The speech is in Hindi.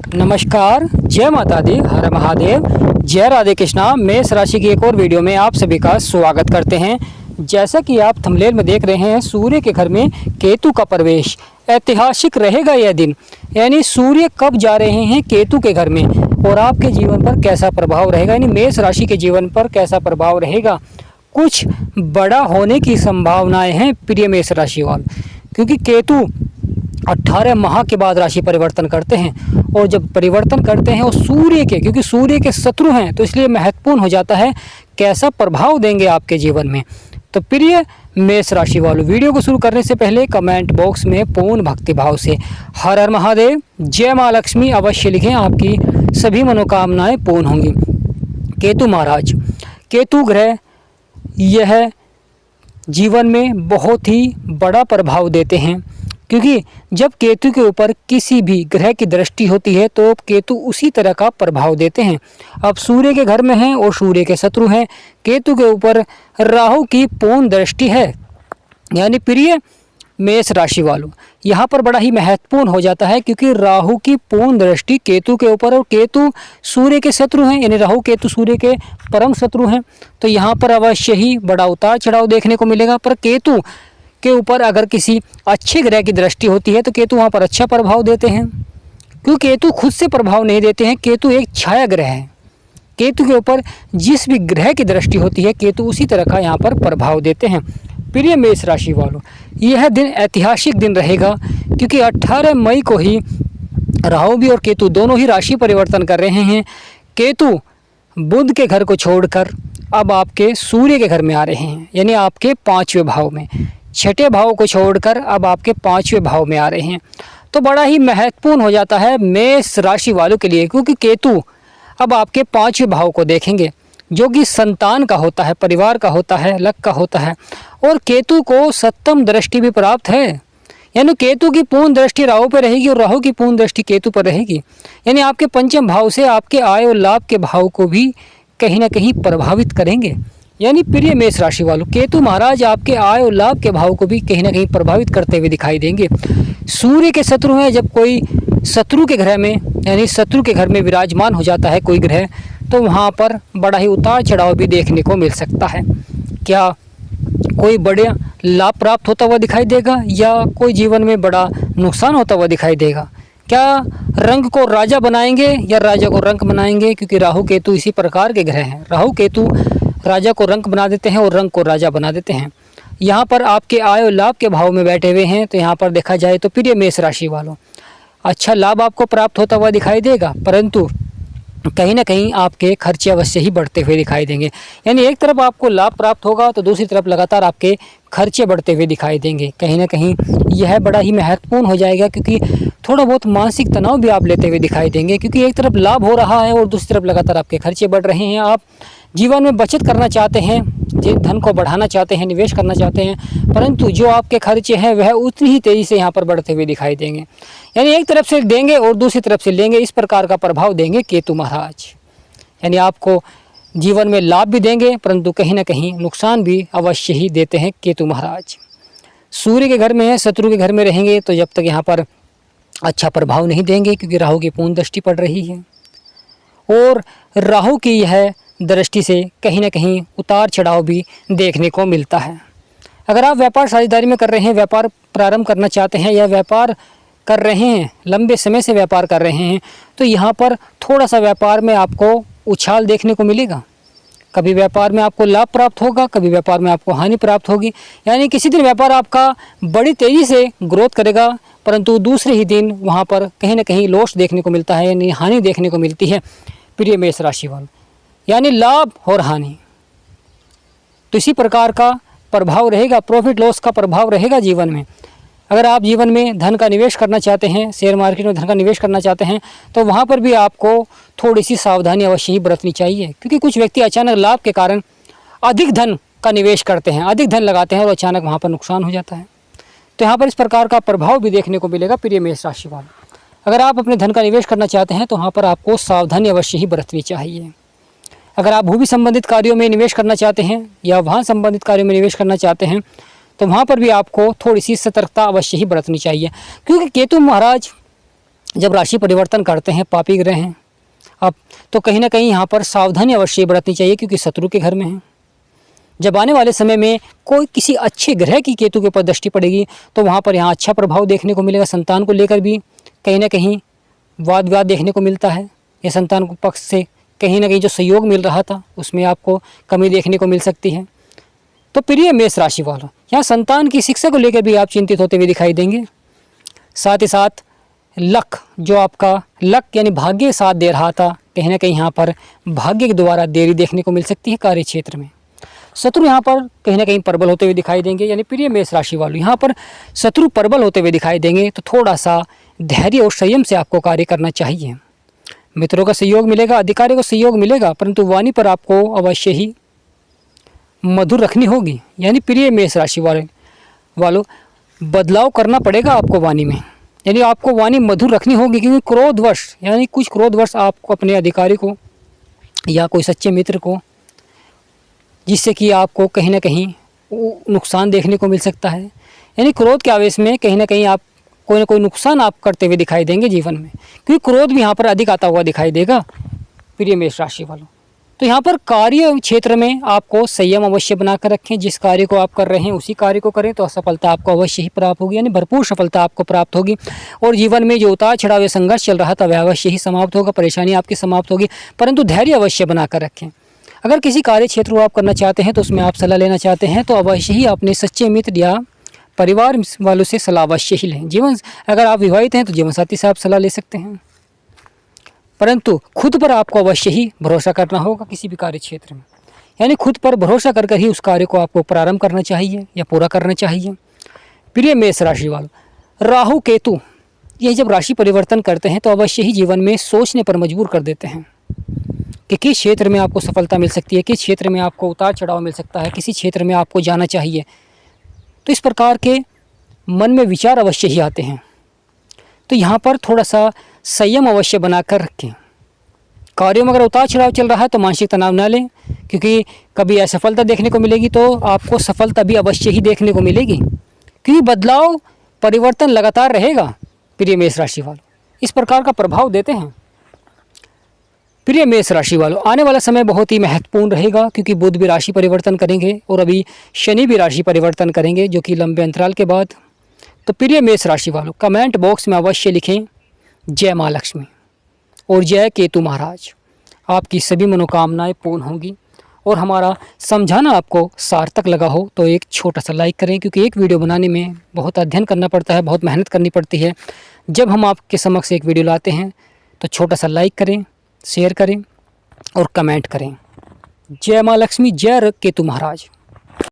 नमस्कार, जय माता दी, हर महादेव, जय राधे कृष्णा। मेष राशि की एक और वीडियो में आप सभी का स्वागत करते हैं। जैसा कि आप थंबनेल में देख रहे हैं, सूर्य के घर में केतु का प्रवेश ऐतिहासिक रहेगा यह दिन। यानी सूर्य कब जा रहे हैं केतु के घर में और आपके जीवन पर कैसा प्रभाव रहेगा, यानी मेष राशि के जीवन पर कैसा प्रभाव रहेगा। कुछ बड़ा होने की संभावनाएं हैं प्रिय मेष राशि वाले, क्योंकि केतु 18 माह के बाद राशि परिवर्तन करते हैं और जब परिवर्तन करते हैं और सूर्य के, क्योंकि सूर्य के शत्रु हैं तो इसलिए महत्वपूर्ण हो जाता है कैसा प्रभाव देंगे आपके जीवन में। तो प्रिय मेष राशि वालों, वीडियो को शुरू करने से पहले कमेंट बॉक्स में पूर्ण भक्ति भाव से हर हर महादेव, जय माँ लक्ष्मी अवश्य लिखें, आपकी सभी मनोकामनाएं पूर्ण होंगी। केतु महाराज, केतु ग्रह यह जीवन में बहुत ही बड़ा प्रभाव देते हैं, क्योंकि जब केतु के ऊपर किसी भी ग्रह की दृष्टि होती है तो केतु उसी तरह का प्रभाव देते हैं। अब सूर्य के घर में हैं और सूर्य के शत्रु हैं। केतु के ऊपर राहु की पूर्ण दृष्टि है। यानी प्रिय मेष राशि वालों, यहाँ पर बड़ा ही महत्वपूर्ण हो जाता है, क्योंकि राहु की पूर्ण दृष्टि केतु के ऊपर और केतु सूर्य के शत्रु हैं, यानी राहु केतु सूर्य के परम शत्रु हैं। तो यहाँ पर अवश्य ही बड़ा उतार चढ़ाव देखने को मिलेगा। पर केतु के ऊपर अगर किसी अच्छे ग्रह की दृष्टि होती है तो केतु वहाँ पर अच्छा प्रभाव देते हैं, क्योंकि केतु खुद से प्रभाव नहीं देते हैं। केतु एक छाया ग्रह है। केतु के ऊपर जिस भी ग्रह की दृष्टि होती है केतु उसी तरह का यहाँ पर प्रभाव देते हैं। प्रिय मेष राशि वालों, यह दिन ऐतिहासिक दिन रहेगा, क्योंकि 18 मई को ही राहु भी और केतु दोनों ही राशि परिवर्तन कर रहे हैं। केतु बुध के घर को छोड़कर अब आपके सूर्य के घर में आ रहे हैं, यानी आपके 5वें भाव में। छठे भाव को छोड़कर अब आपके 5वें भाव में आ रहे हैं। तो बड़ा ही महत्वपूर्ण हो जाता है मेष राशि वालों के लिए, क्योंकि केतु अब आपके 5वें भाव को देखेंगे, जो कि संतान का होता है, परिवार का होता है, लक का होता है। और केतु को सप्तम दृष्टि भी प्राप्त है, यानी केतु की पूर्ण दृष्टि राहु पर रहेगी और राहु की पूर्ण दृष्टि केतु पर रहेगी। यानी आपके पंचम भाव से आपके आय और लाभ के भाव को भी कहीं ना कहीं प्रभावित करेंगे। यानी प्रिय मेष राशि वालों, केतु महाराज आपके आय और लाभ के भाव को भी कहीं ना कहीं प्रभावित करते हुए दिखाई देंगे। सूर्य के शत्रु हैं, जब कोई शत्रु के ग्रह में, यानी शत्रु के घर में विराजमान हो जाता है कोई ग्रह, तो वहाँ पर बड़ा ही उतार चढ़ाव भी देखने को मिल सकता है। क्या कोई बड़े लाभ प्राप्त होता हुआ दिखाई देगा या कोई जीवन में बड़ा नुकसान होता हुआ दिखाई देगा? क्या रंग को राजा बनाएंगे या राजा को रंक बनाएंगे? क्योंकि राहु केतु इसी प्रकार के ग्रह हैं। राहु केतु राजा को रंक बना देते हैं और रंग को राजा बना देते हैं। यहाँ पर आपके आय और लाभ के भाव में बैठे हुए हैं, तो यहाँ पर देखा जाए तो प्रिय मेष राशि वालों, अच्छा लाभ आपको प्राप्त होता हुआ दिखाई देगा, परंतु कहीं ना कहीं आपके खर्चे अवश्य ही बढ़ते हुए दिखाई देंगे। यानी एक तरफ आपको लाभ प्राप्त होगा तो दूसरी तरफ लगातार आपके खर्चे बढ़ते हुए दिखाई देंगे। कहीं ना कहीं यह बड़ा ही महत्वपूर्ण हो जाएगा, क्योंकि थोड़ा बहुत मानसिक तनाव भी आप लेते हुए दिखाई देंगे, क्योंकि एक तरफ लाभ हो रहा है और दूसरी तरफ लगातार आपके खर्चे बढ़ रहे हैं। आप जीवन में बचत करना चाहते हैं, धन को बढ़ाना चाहते हैं, निवेश करना चाहते हैं, परंतु जो आपके खर्चे हैं वह उतनी ही तेज़ी से यहाँ पर बढ़ते हुए दिखाई देंगे। यानी एक तरफ से देंगे और दूसरी तरफ से लेंगे, इस प्रकार का प्रभाव देंगे केतु महाराज। यानी आपको जीवन में लाभ भी देंगे, परंतु कहीं ना कहीं नुकसान भी अवश्य ही देते हैं केतु महाराज। सूर्य के घर में है, शत्रु के घर में रहेंगे तो जब तक यहाँ पर अच्छा प्रभाव नहीं देंगे, क्योंकि राहु की पूर्ण दृष्टि पड़ रही है और राहु की यह दृष्टि से कहीं ना कहीं उतार चढ़ाव भी देखने को मिलता है। अगर आप व्यापार साझेदारी में कर रहे हैं, व्यापार प्रारंभ करना चाहते हैं या व्यापार कर रहे हैं, लंबे समय से व्यापार कर रहे हैं, तो यहाँ पर थोड़ा सा व्यापार में आपको उछाल देखने को मिलेगा। कभी व्यापार में आपको लाभ प्राप्त होगा, कभी व्यापार में आपको हानि प्राप्त होगी। यानी किसी दिन व्यापार आपका बड़ी तेज़ी से ग्रोथ करेगा, परंतु दूसरे ही दिन वहाँ पर कहीं ना कहीं लॉस देखने को मिलता है, यानी हानि देखने को मिलती है प्रिय मेष राशि वालों। यानी लाभ और हानि, तो इसी प्रकार का प्रभाव रहेगा, प्रॉफिट लॉस का प्रभाव रहेगा जीवन में। अगर आप जीवन में धन का निवेश करना चाहते हैं, शेयर मार्केट में धन का निवेश करना चाहते हैं, तो वहाँ पर भी आपको थोड़ी सी सावधानी अवश्य ही बरतनी चाहिए, क्योंकि कुछ व्यक्ति अचानक लाभ के कारण अधिक धन का निवेश करते हैं, अधिक धन लगाते हैं और अचानक वहाँ पर नुकसान हो जाता है। तो यहाँ पर इस प्रकार का प्रभाव भी देखने को मिलेगा प्रिय मेष राशि वालों। अगर आप अपने धन का निवेश करना चाहते हैं तो वहाँ पर आपको सावधानी अवश्य ही बरतनी चाहिए। अगर आप भूमि संबंधित कार्यों में निवेश करना चाहते हैं या वाहन संबंधित कार्यों में निवेश करना चाहते हैं, तो वहाँ पर भी आपको थोड़ी सी सतर्कता अवश्य ही बरतनी चाहिए, क्योंकि केतु महाराज जब राशि परिवर्तन करते हैं पापी ग्रह हैं अब, तो कहीं ना कहीं यहाँ पर सावधानी अवश्य बरतनी चाहिए, क्योंकि शत्रु के घर में है। जब आने वाले समय में कोई किसी अच्छे ग्रह की केतु के ऊपर दृष्टि पड़ेगी तो वहाँ पर यहाँ अच्छा प्रभाव देखने को मिलेगा। संतान को लेकर भी कहीं ना कहीं वाद विवाद देखने को मिलता है, या संतान को पक्ष से कहीं ना कहीं जो सहयोग मिल रहा था उसमें आपको कमी देखने को मिल सकती है। तो प्रिय मेष राशि वालों, यहाँ संतान की शिक्षा को लेकर भी आप चिंतित होते हुए दिखाई देंगे। साथ ही साथ लक, जो आपका लक यानी भाग्य साथ दे रहा था, कहीं ना कहीं यहाँ पर भाग्य के द्वारा देरी देखने को मिल सकती है कार्य क्षेत्र में। शत्रु यहाँ पर कहीं ना कहीं प्रबल होते हुए दिखाई देंगे, यानी प्रिय मेष राशि वालों यहाँ पर शत्रु प्रबल होते हुए दिखाई देंगे, तो थोड़ा सा धैर्य और संयम से आपको कार्य करना चाहिए। मित्रों का सहयोग मिलेगा, अधिकारियों का सहयोग मिलेगा, परंतु वाणी पर आपको अवश्य ही मधुर रखनी होगी। यानी प्रिय मेष राशि वालों बदलाव करना पड़ेगा आपको वाणी में, यानी आपको वाणी मधुर रखनी होगी, क्योंकि क्रोधवश यानी कुछ क्रोधवश आपको अपने अधिकारी को या कोई सच्चे मित्र को, जिससे कि आपको कहीं ना कहीं नुकसान देखने को मिल सकता है। यानी क्रोध के आवेश में कहीं ना कहीं आप कोई ना कोई नुकसान आप करते हुए दिखाई देंगे जीवन में, क्योंकि क्रोध भी यहाँ पर अधिक आता हुआ दिखाई देगा प्रिय मेष राशि वालों। तो यहाँ पर कार्य क्षेत्र में आपको संयम अवश्य बनाकर रखें। जिस कार्य को आप कर रहे हैं उसी कार्य को करें, तो सफलता आपको अवश्य ही प्राप्त होगी, यानी भरपूर सफलता आपको प्राप्त होगी। और जीवन में जो उतार चढ़ाव संघर्ष चल रहा था वह अवश्य ही समाप्त होगा, परेशानी आपकी समाप्त होगी, परंतु धैर्य अवश्य बनाकर रखें। अगर किसी कार्य क्षेत्र को आप करना चाहते हैं तो उसमें आप सलाह लेना चाहते हैं तो अवश्य ही अपने सच्चे मित्र या परिवार वालों से सलाह अवश्य ही लें। अगर आप विवाहित हैं तो जीवन साथी से आप सलाह ले सकते हैं, परंतु खुद पर आपको अवश्य ही भरोसा करना होगा किसी भी कार्य क्षेत्र में। यानी खुद पर भरोसा कर ही उस कार्य को आपको प्रारंभ करना चाहिए या पूरा करना चाहिए। प्रिय मेष राशि वालों, राहु केतु ये जब राशि परिवर्तन करते हैं तो अवश्य ही जीवन में सोचने पर मजबूर कर देते हैं कि किस क्षेत्र में आपको सफलता मिल सकती है, किस क्षेत्र में आपको उतार चढ़ाव मिल सकता है, किसी क्षेत्र में आपको जाना चाहिए। तो इस प्रकार के मन में विचार अवश्य ही आते हैं। तो यहाँ पर थोड़ा सा संयम अवश्य बनाकर रखें। कार्यों में अगर उतार चढ़ाव चल रहा है तो मानसिक तनाव न लें, क्योंकि कभी असफलता देखने को मिलेगी तो आपको सफलता भी अवश्य ही देखने को मिलेगी, क्योंकि बदलाव परिवर्तन लगातार रहेगा। प्रिय मेष राशि वालों इस प्रकार का प्रभाव देते हैं। प्रिय मेष राशि वालों आने वाला समय बहुत ही महत्वपूर्ण रहेगा, क्योंकि बुध भी राशि परिवर्तन करेंगे और अभी शनि भी राशि परिवर्तन करेंगे, जो कि लंबे अंतराल के बाद। तो प्रिय मेष राशि वालों कमेंट बॉक्स में अवश्य लिखें जय माँ लक्ष्मी और जय केतु महाराज। आपकी सभी मनोकामनाएं पूर्ण होंगी। और हमारा समझाना आपको सार्थक लगा हो तो एक छोटा सा लाइक करें, क्योंकि एक वीडियो बनाने में बहुत अध्ययन करना पड़ता है, बहुत मेहनत करनी पड़ती है। जब हम आपके समक्ष एक वीडियो लाते हैं तो छोटा सा लाइक करें, शेयर करें और कमेंट करें। जय माँ लक्ष्मी, जय केतु महाराज।